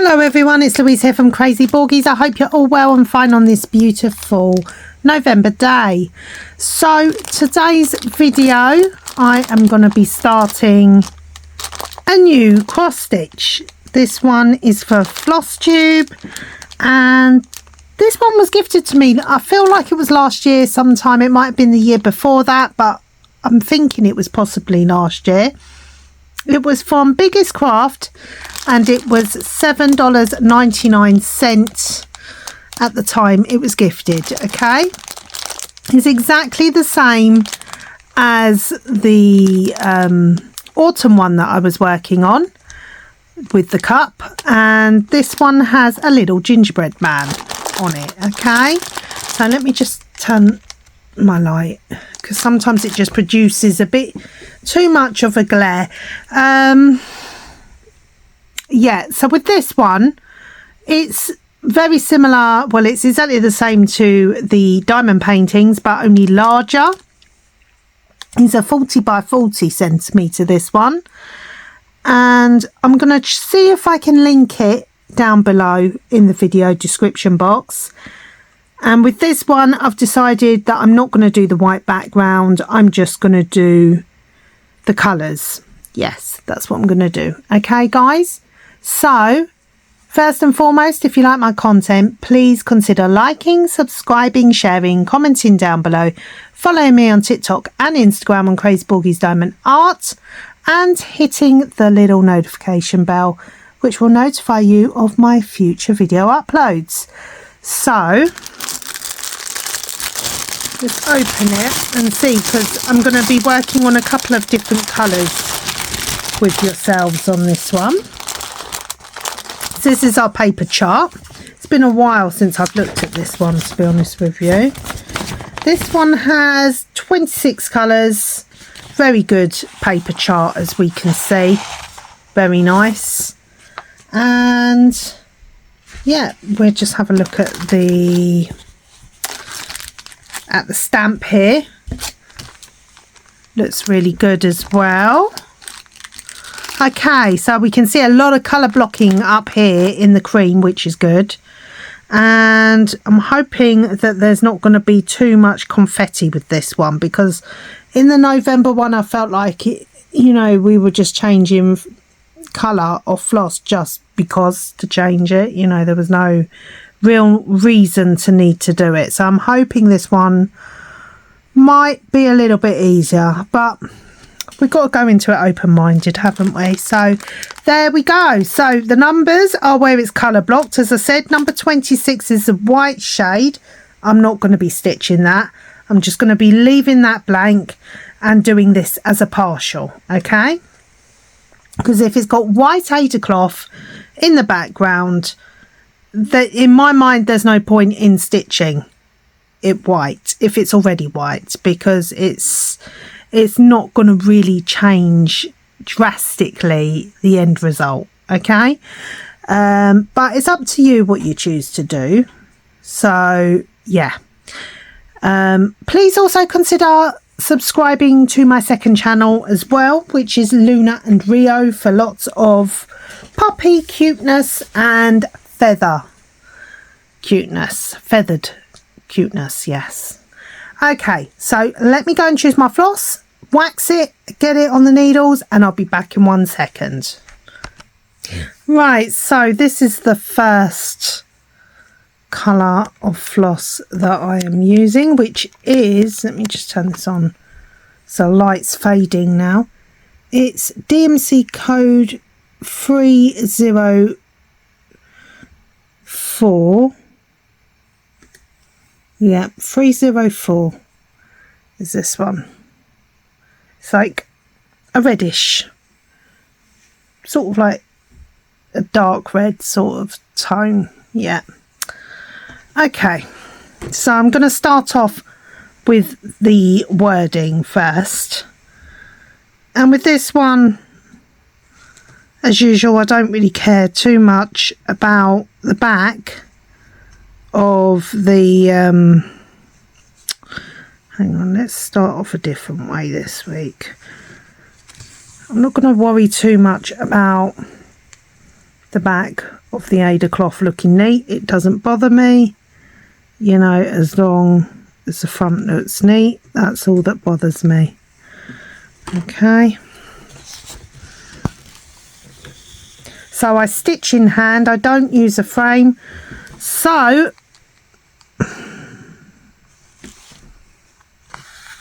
Hello everyone, it's Louise here from Crazy Borgies. I hope you're all well and fine on this beautiful November day. So today's video I am going to be starting a new cross stitch. This one is for Flosstube and this one was gifted to me. I feel like it was last year sometime. It might have been the year before that, but I'm thinking it was possibly last year. It was from biggestcraft and it was $7.99 at the time it was gifted. Okay, it's exactly the same as the autumn one that I was working on with the cup, and this one has a little gingerbread man on it. Okay, so let me just turn my light because sometimes it just produces a bit too much of a glare. Yeah, so with this one it's very similar, well, it's exactly the same to the diamond paintings but only larger. It's a 40 by 40 centimeter, this one, and I'm going to see if I can link it down below in the video description box. And with this one I've decided that I'm not going to do the white background, I'm just going to do the colours. Yes, that's what I'm going to do. Okay guys, so first and foremost, if you like my content, please consider liking, subscribing, sharing, commenting down below, following me on TikTok and Instagram on Crazy Borgies Diamond Art, and hitting the little notification bell which will notify you of my future video uploads. So let's open it and see, because I'm going to be working on a couple of different colours with yourselves on this one. So this is our paper chart. It's been a while since I've looked at this one, to be honest with you. This one has 26 colours. Very good paper chart, as we can see. Very nice. And yeah, we'll just have a look at the stamp here. Looks really good as well. Okay, so we can see a lot of colour blocking up here in the cream, which is good, and I'm hoping that there's not going to be too much confetti with this one, because in the November one I felt like it, you know, we were just changing colour of floss just because to change it, you know, there was no real reason to need to do it. So I'm hoping this one might be a little bit easier, but we've got to go into it open-minded, haven't we? So there we go. So the numbers are where it's colour blocked. As I said, number 26 is the white shade. I'm not going to be stitching that. I'm just going to be leaving that blank and doing this as a partial, okay? Because if it's got white Ada cloth in the background, that in my mind there's no point in stitching it white if it's already white, because it's not going to really change drastically the end result. Okay, but it's up to you what you choose to do. So yeah, please also consider subscribing to my second channel as well, which is Luna and Rio, for lots of puppy cuteness and feathered cuteness. Yes. Okay, so let me go and choose my floss, wax it, get it on the needles, and I'll be back in 1 second. Right, so this is the first colour of floss that I am using, which is, let me just turn this on so light's fading now. It's DMC code 304. Yeah, 304 is this one. It's like a reddish, sort of like a dark red sort of tone. Yeah. Okay, so I'm going to start off with the wording first. And with this one, as usual, I don't really care too much about the back of the hang on, let's start off a different way this week. I'm not going to worry too much about the back of the Ada cloth looking neat. It doesn't bother me, you know, as long as the front looks neat. That's all that bothers me. Okay, so I stitch in hand. I don't use a frame, so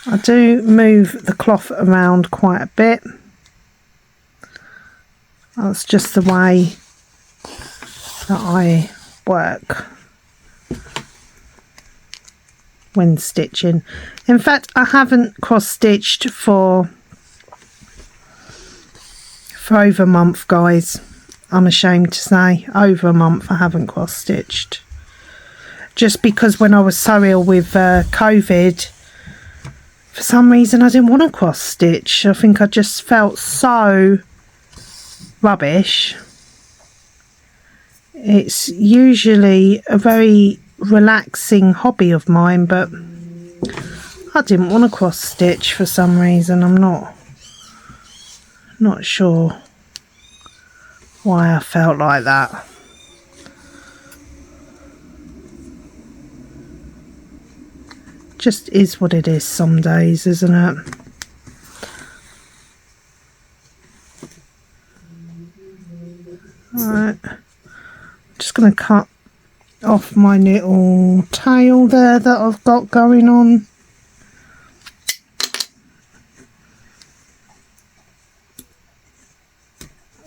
I do move the cloth around quite a bit. That's just the way that I work when stitching. In fact, I haven't cross-stitched for over a month, guys. I'm ashamed to say, over a month I haven't cross-stitched. Just because when I was so ill with COVID, for some reason I didn't want to cross-stitch. I think I just felt so rubbish. It's usually a very relaxing hobby of mine, but I didn't want to cross-stitch for some reason. I'm not sure why I felt like that. Just is what it is some days, isn't it? Alright, just going to cut off my little tail there that I've got going on.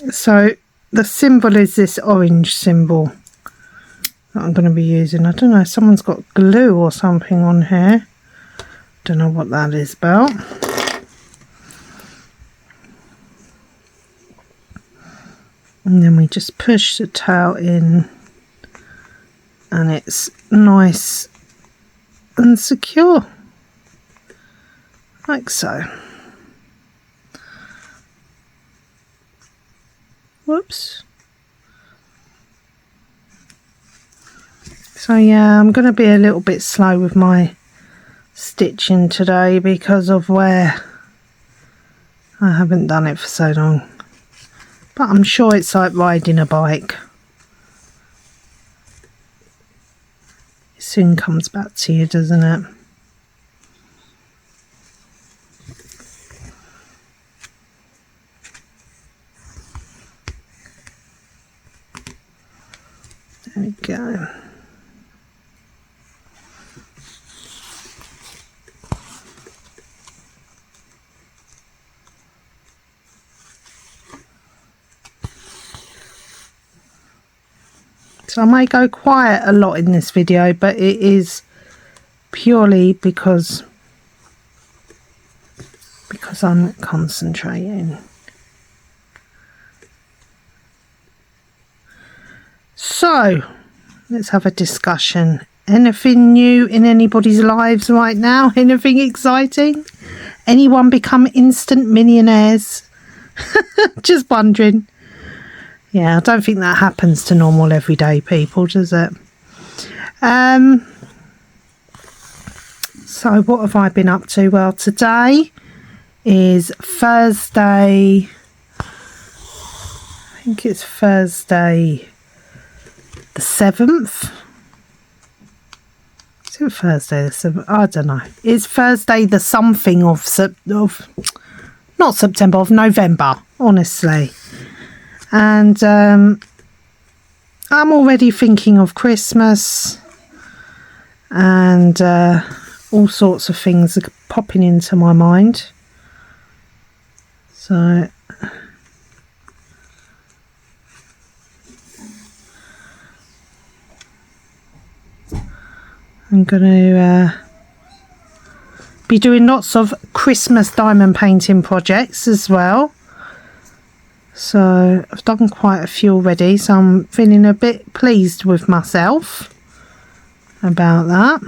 So the symbol is this orange symbol that I'm going to be using. I don't know, someone's got glue or something on here. Don't know what that is about. And then we just push the tail in and it's nice and secure, like so. Whoops. So yeah, I'm going to be a little bit slow with my stitching today because of where I haven't done it for so long. But I'm sure it's like riding a bike. It soon comes back to you, doesn't it? There we go. So I may go quiet a lot in this video, but it is purely because I'm concentrating. So let's have a discussion. Anything new in anybody's lives right now? Anything exciting? Anyone become instant millionaires? Just wondering. Yeah, I don't think that happens to normal everyday people, does it? So what have I been up to? Well, today is Thursday. I think it's Thursday the 7th. Is it Thursday the 7th? I don't know. It's Thursday the something of not September, of November, honestly. And I'm already thinking of Christmas, and all sorts of things are popping into my mind. So I'm going to be doing lots of Christmas diamond painting projects as well. So I've done quite a few already, so I'm feeling a bit pleased with myself about that.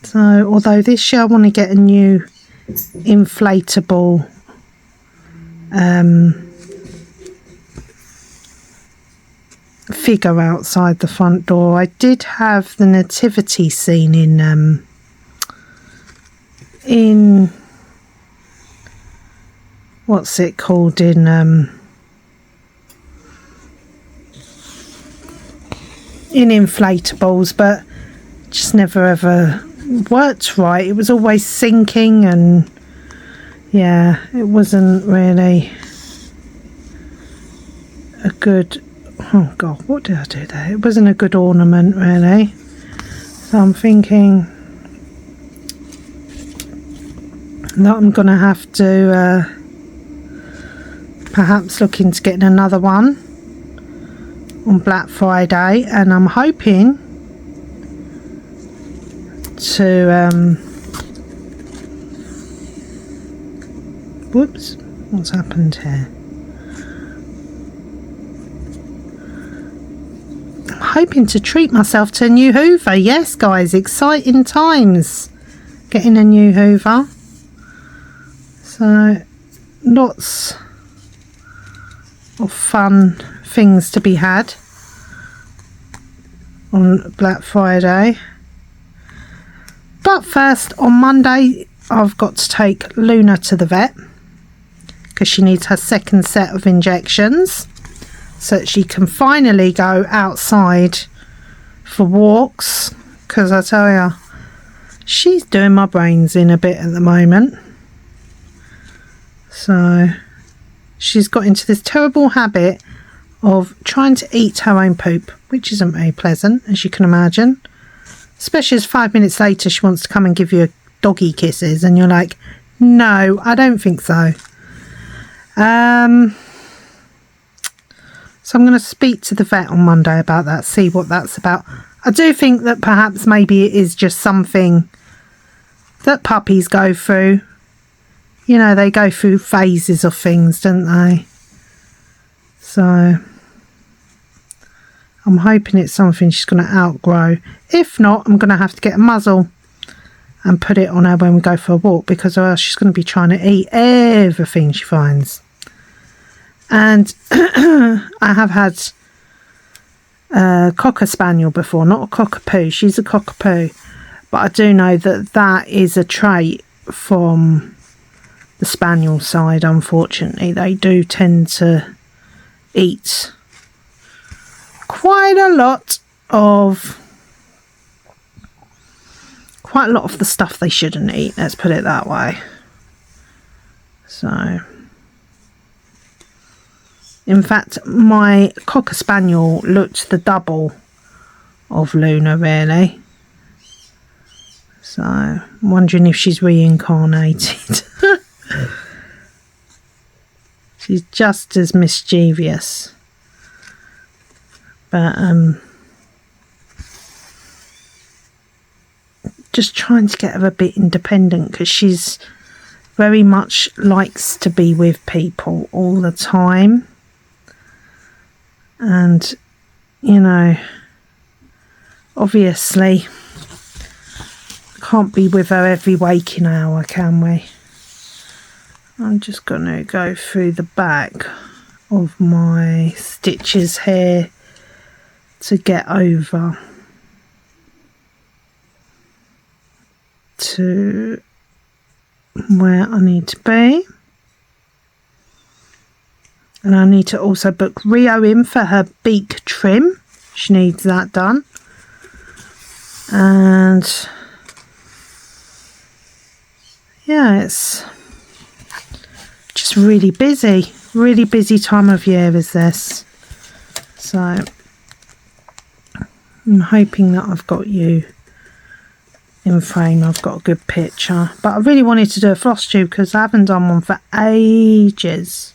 So although this year I want to get a new inflatable figure outside the front door. I did have the nativity scene in what's it called, in inflatables, but just never ever worked right. It was always sinking, and yeah, it wasn't really a good, oh god, what did I do there? It wasn't a good ornament really. So I'm thinking that I'm gonna have to perhaps look into getting another one on Black Friday, and I'm hoping to whoops, what's happened here? I'm hoping to treat myself to a new Hoover. Yes guys, exciting times getting a new Hoover. So lots of fun things to be had on Black Friday. But first, on Monday I've got to take Luna to the vet because she needs her second set of injections so that she can finally go outside for walks, because I tell you, she's doing my brains in a bit at the moment. So she's got into this terrible habit of trying to eat her own poop, which isn't very pleasant, as you can imagine. Especially as 5 minutes later she wants to come and give you doggy kisses, and you're like, no, I don't think so. So I'm going to speak to the vet on Monday about that, see what that's about. I do think that perhaps maybe it is just something that puppies go through. You know, they go through phases of things, don't they? So I'm hoping it's something she's going to outgrow. If not, I'm going to have to get a muzzle and put it on her when we go for a walk, because or else she's going to be trying to eat everything she finds. And I have had a Cocker Spaniel before, not a Cockapoo. She's a Cockapoo. But I do know that that is a trait from the Spaniel side, unfortunately. They do tend to eat quite a lot of the stuff they shouldn't eat, let's put it that way. So in fact, my Cocker Spaniel looked the double of Luna really, so I'm wondering if she's reincarnated. She's just as mischievous, but just trying to get her a bit independent, because she's very much likes to be with people all the time, and you know, obviously can't be with her every waking hour, can we? I'm just going to go through the back of my stitches here to get over to where I need to be. And I need to also book Rio in for her beak trim. She needs that done. And yeah, it's just really busy time of year is this. So I'm hoping that I've got you in frame, I've got a good picture. But I really wanted to do a Flosstube because I haven't done one for ages,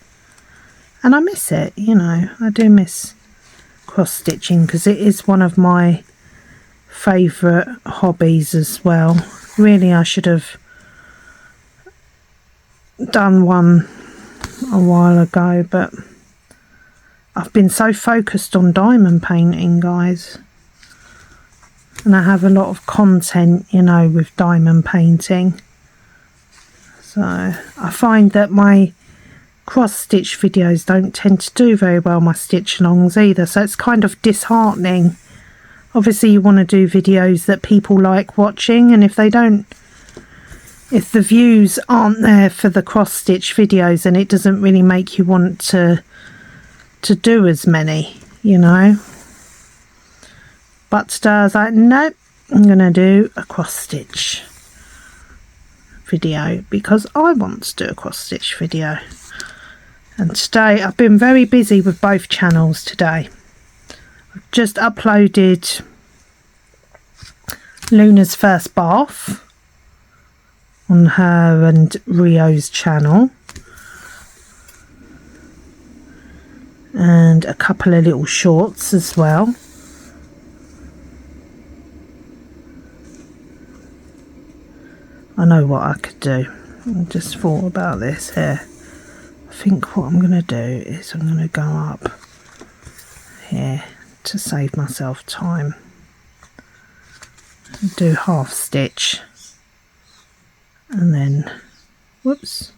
and I miss it, you know. I do miss cross stitching because it is one of my favourite hobbies as well. Really, I should have done one a while ago, but I've been so focused on diamond painting, guys, and I have a lot of content, you know, with diamond painting. So I find that my cross stitch videos don't tend to do very well, my stitch alongs either, so it's kind of disheartening. Obviously you want to do videos that people like watching, and if they don't, if the views aren't there for the cross stitch videos, then it doesn't really make you want to do as many, you know. But today I was like, nope, I'm gonna do a cross stitch video because I want to do a cross stitch video. And today I've been very busy with both channels today. I've just uploaded Luna's first bath on her and Rio's channel, and a couple of little shorts as well. I know what I could do. I just thought about this here. I think what I'm going to do is I'm going to go up here to save myself time and do half stitch, and then whoops,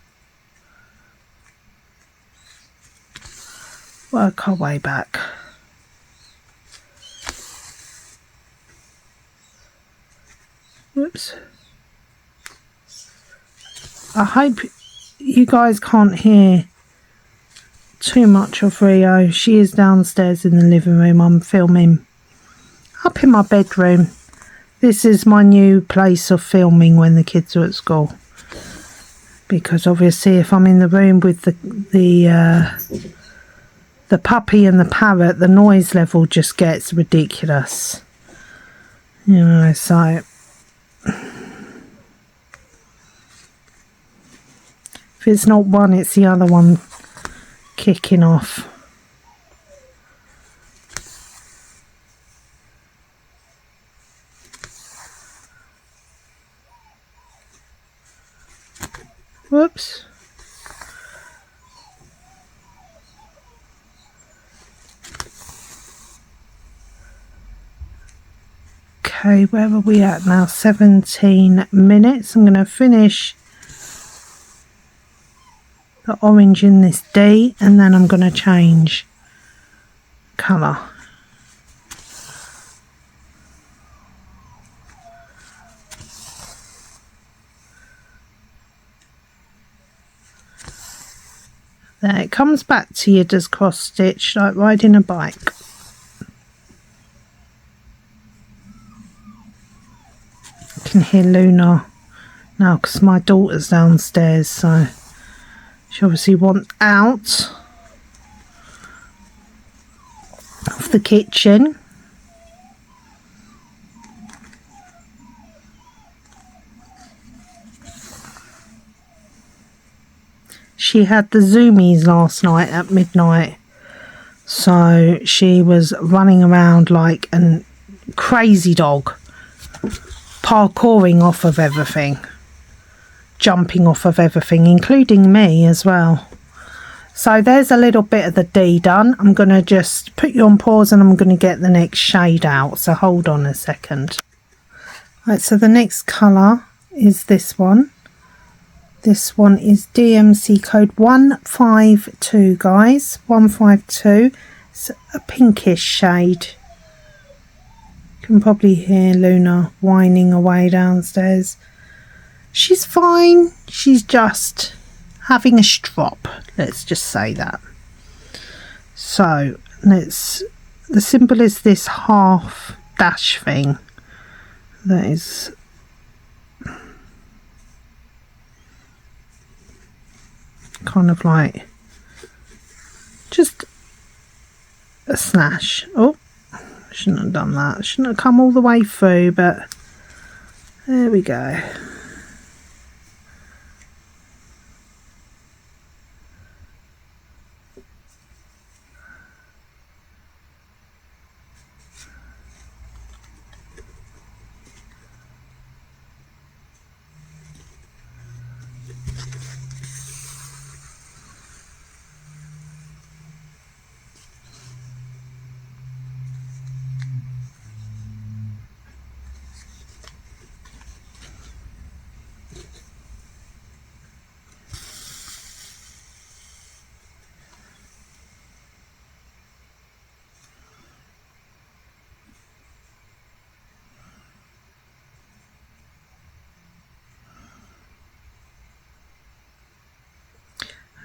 work our way back. Whoops. I hope you guys can't hear too much of Rio. She is downstairs in the living room. I'm filming up in my bedroom. This is my new place of filming when the kids are at school, because obviously if I'm in the room with the puppy and the parrot, the noise level just gets ridiculous, you know. So if it's not one, it's the other one kicking off. Whoops. Okay, where are we at now? 17 minutes. I'm going to finish the orange in this D, and then I'm going to change colour. There, it comes back to you, does cross stitch, like riding a bike. I can hear Luna now because my daughter's downstairs, so she obviously wants out of the kitchen. She had the zoomies last night at midnight, so she was running around like a crazy dog, parkouring off of everything, jumping off of everything, including me as well. So there's a little bit of the D done. I'm going to just put you on pause and I'm going to get the next shade out, so hold on a second. Right, so the next colour is this one. This one is DMC code 152, guys. 152. It's a pinkish shade. You can probably hear Luna whining away downstairs. She's fine. She's just having a strop. Let's just say that. So the symbol is this half dash thing. That is kind of like just a slash. Oh, shouldn't have done that. Shouldn't have come all the way through, but there we go.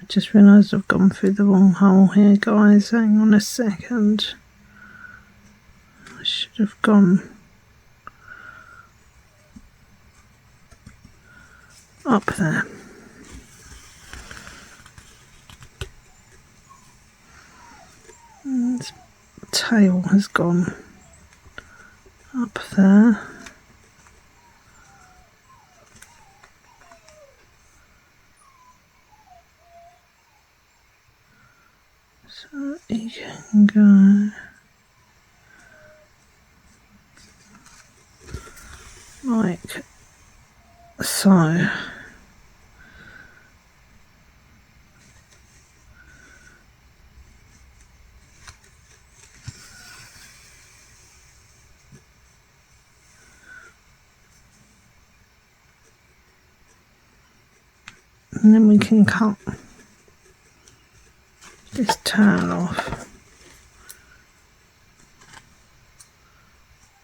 just realised I've gone through the wrong hole here, guys. Hang on a second. I should have gone up there. And the tail has gone up there. So you can go like so. And then we can cut this tail off.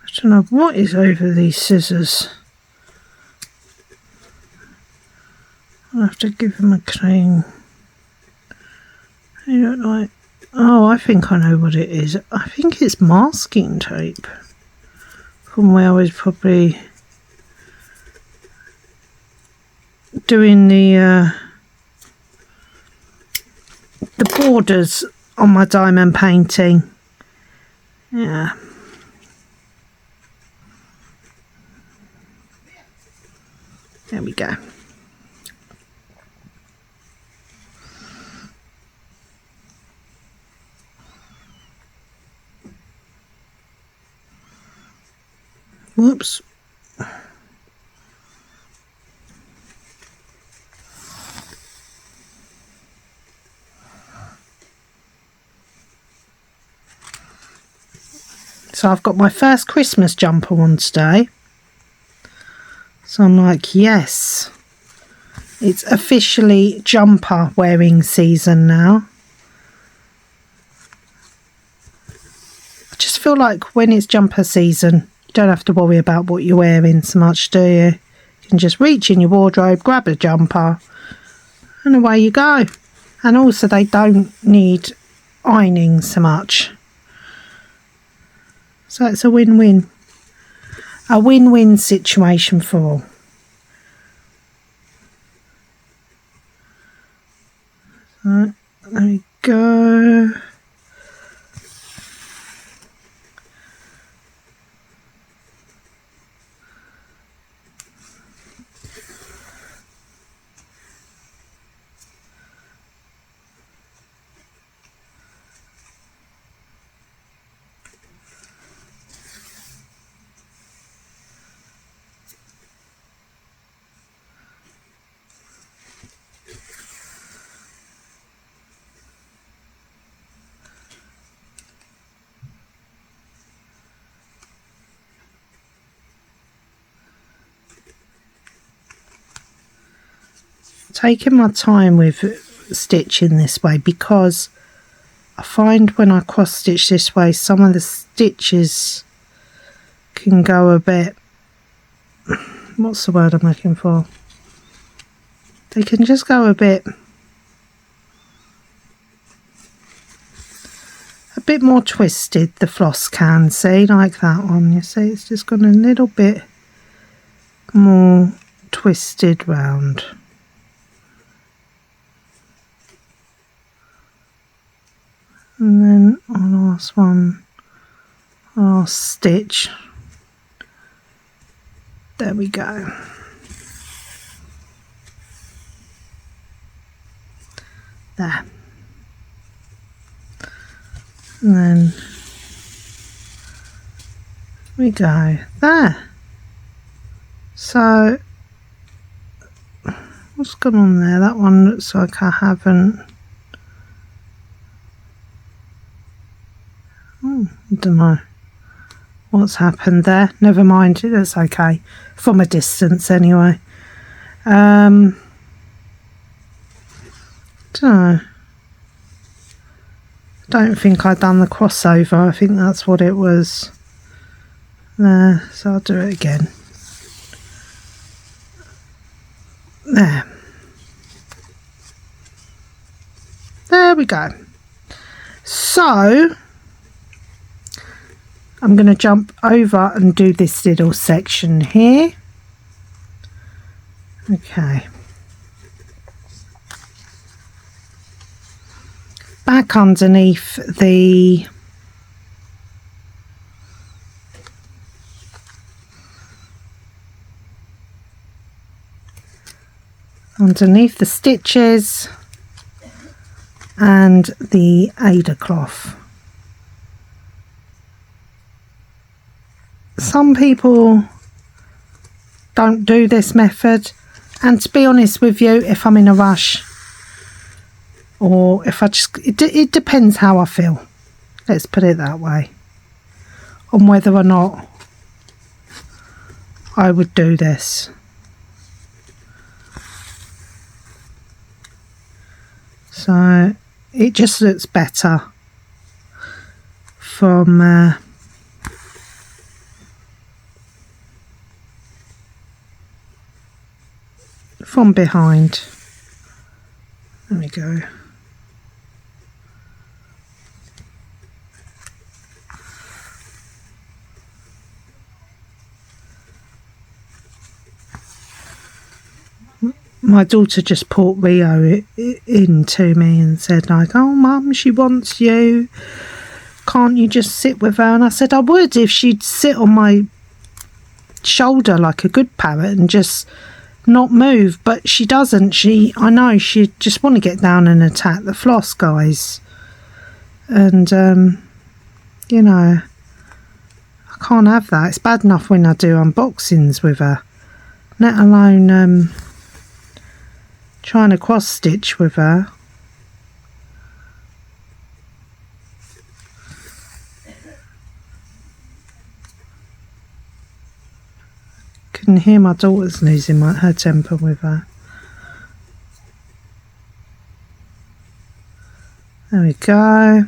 I don't know what is over these scissors. I'll have to give them a clean. They look like, oh, I think I know what it is. I think it's masking tape from where I was probably doing the borders on my diamond painting. Yeah. There we go. Whoops. So I've got my first Christmas jumper on today. So I'm like, yes, it's officially jumper wearing season now. I just feel like when it's jumper season, you don't have to worry about what you're wearing so much, do you? You can just reach in your wardrobe, grab a jumper, and away you go. And also they don't need ironing so much. So it's a win-win. A win-win situation for all. So, there we go. Taking my time with stitching this way because I find when I cross stitch this way some of the stitches can go a bit, what's the word I'm looking for, they can just go a bit more twisted. The floss can, see, like that one, you see it's just gone a little bit more twisted round. And then our last one, our stitch, there we go. There. And then we go there. So what's gone on there? That one looks like I haven't. I don't know what's happened there. Never mind, that's okay. From a distance anyway. Don't know. Don't think I've done the crossover. I think that's what it was there. So I'll do it again. There. There we go. So I'm going to jump over and do this little section here. Okay. Back underneath the stitches and the Aida cloth. Some people don't do this method, and to be honest with you, if I'm in a rush or if I just, it depends how I feel, let's put it that way, on whether or not I would do this. So it just looks better from behind. There we go. My daughter just brought Rio in to me and said like, oh mum, she wants you, can't you just sit with her? And I said I would if she'd sit on my shoulder like a good parrot and just not move, but she doesn't. I know she just want to get down and attack the floss guys, and you know, I can't have that. It's bad enough when I do unboxings with her, let alone trying to cross stitch with her. Can hear my daughter's losing her temper with her. There we go.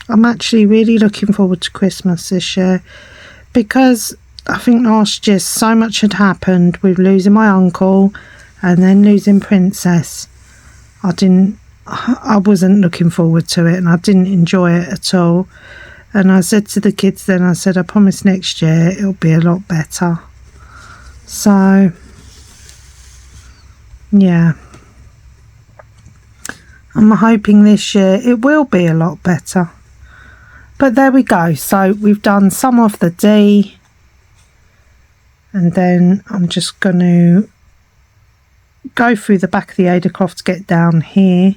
I'm actually really looking forward to Christmas this year, because I think last year so much had happened with losing my uncle and then losing Princess. I wasn't looking forward to it, and I didn't enjoy it at all. And I said to the kids then, I said, I promise next year it'll be a lot better. So yeah, I'm hoping this year it will be a lot better. But there we go. So we've done some of the D, and then I'm just going to go through the back of the Aida cloth to get down here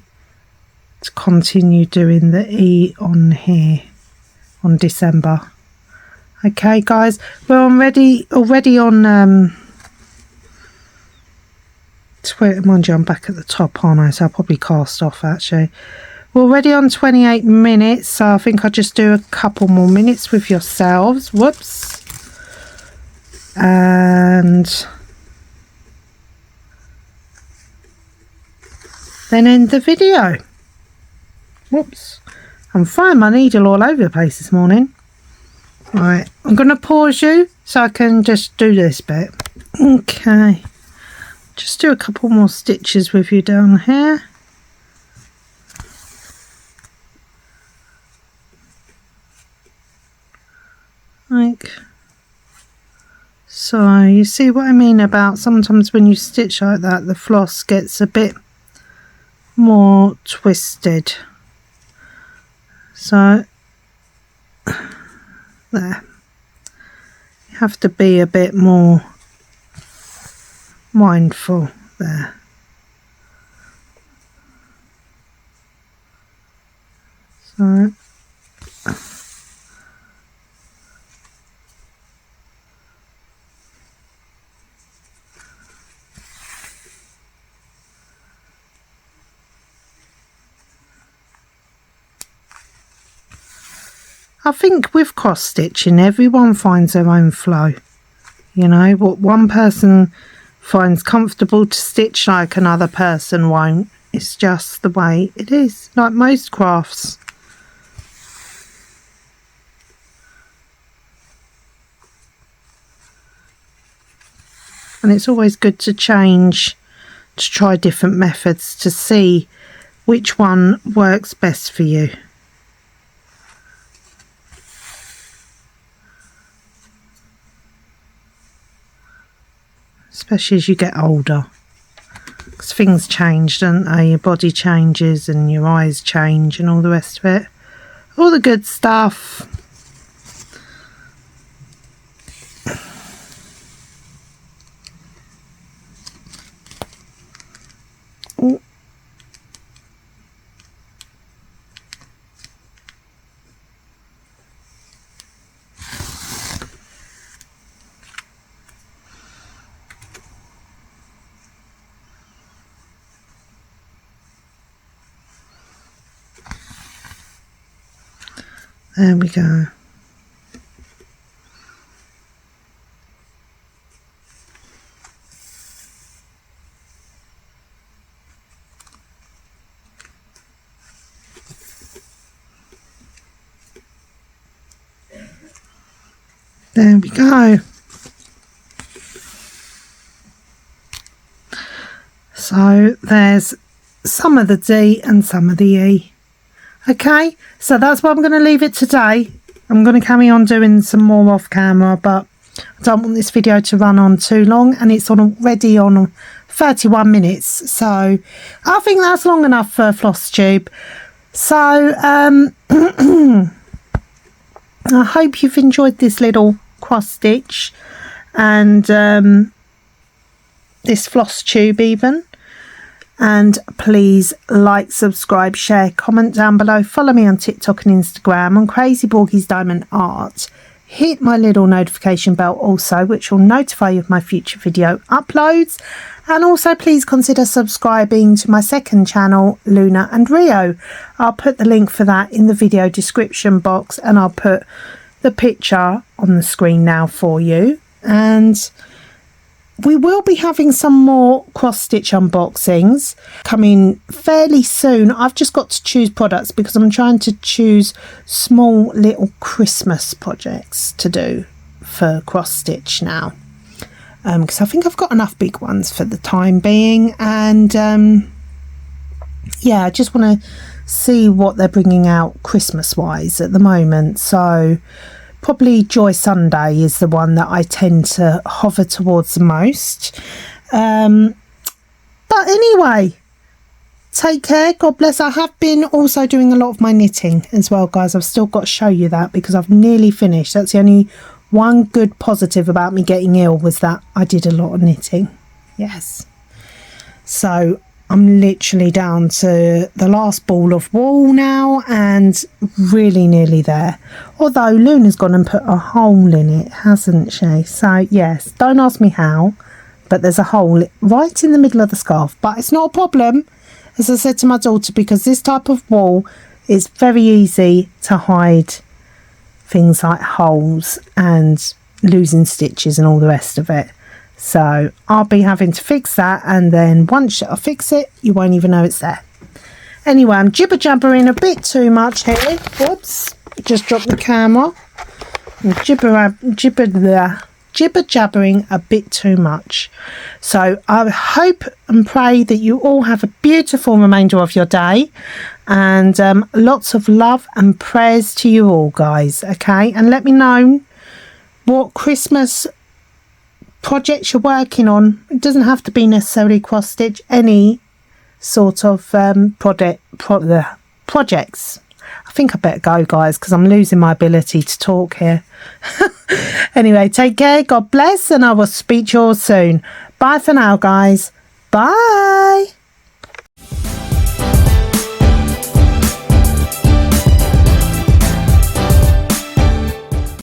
to continue doing the E on here on December. Okay guys, well I'm already on mind you, I'm back at the top, aren't I? So I'll probably cast off actually. We're already on 28 minutes, so I think I'll just do a couple more minutes with yourselves. Whoops. And then end the video. Whoops. I'm throwing my needle all over the place this morning. Right, I'm going to pause you so I can just do this bit. Okay. Just do a couple more stitches with you down here. Like so. You see what I mean about sometimes when you stitch like that, the floss gets a bit more twisted. So there, you have to be a bit more mindful there. So I think with cross stitching, everyone finds their own flow. You know, what one person finds comfortable to stitch like another person won't. It's just the way it is, like most crafts. And it's always good to change, to try different methods to see which one works best for you. Especially as you get older. Because things change, don't they? Your body changes and your eyes change and all the rest of it. All the good stuff. Ooh. There we go. There we go. So there's some of the D and some of the E. Okay, so that's where I'm going to leave it today. I'm going to carry on doing some more off camera, but I don't want this video to run on too long, and it's already on 31 minutes, so I think that's long enough for Flosstube. So I hope you've enjoyed this little cross stitch and this Flosstube even. And please like, subscribe, share, comment down below. Follow me on TikTok and Instagram on Crazy Borgie's Diamond Art. Hit my little notification bell also, which will notify you of my future video uploads. And also please consider subscribing to my second channel, Luna and Rio. I'll put the link for that in the video description box, and I'll put the picture on the screen now for you. And we will be having some more cross-stitch unboxings coming fairly soon. I've just got to choose products because I'm trying to choose small little Christmas projects to do for cross-stitch now. Because I think I've got enough big ones for the time being. And yeah, I just want to see what they're bringing out Christmas-wise at the moment. So probably Joy Sunday is the one that I tend to hover towards the most. But anyway, take care. God bless. I have been also doing a lot of my knitting as well, guys. I've still got to show you that because I've nearly finished. That's the only one good positive about me getting ill, was that I did a lot of knitting. Yes. So I'm literally down to the last ball of wool now and really nearly there. Although Luna's gone and put a hole in it, hasn't she? So yes, don't ask me how, but there's a hole right in the middle of the scarf. But it's not a problem, as I said to my daughter, because this type of wool is very easy to hide things like holes and losing stitches and all the rest of it. So I'll be having to fix that, and then once I fix it, you won't even know it's there. Anyway, I'm jibber jabbering a bit too much here. Whoops, just dropped the camera. I'm jibber jabbering a bit too much. So I hope and pray that you all have a beautiful remainder of your day, and lots of love and prayers to you all, guys. Okay, and let me know what Christmas projects you're working on. It doesn't have to be necessarily cross stitch, any sort of projects. I think I better go, guys, because I'm losing my ability to talk here. Anyway, take care, God bless, and I will speak to you all soon. Bye for now, guys. Bye.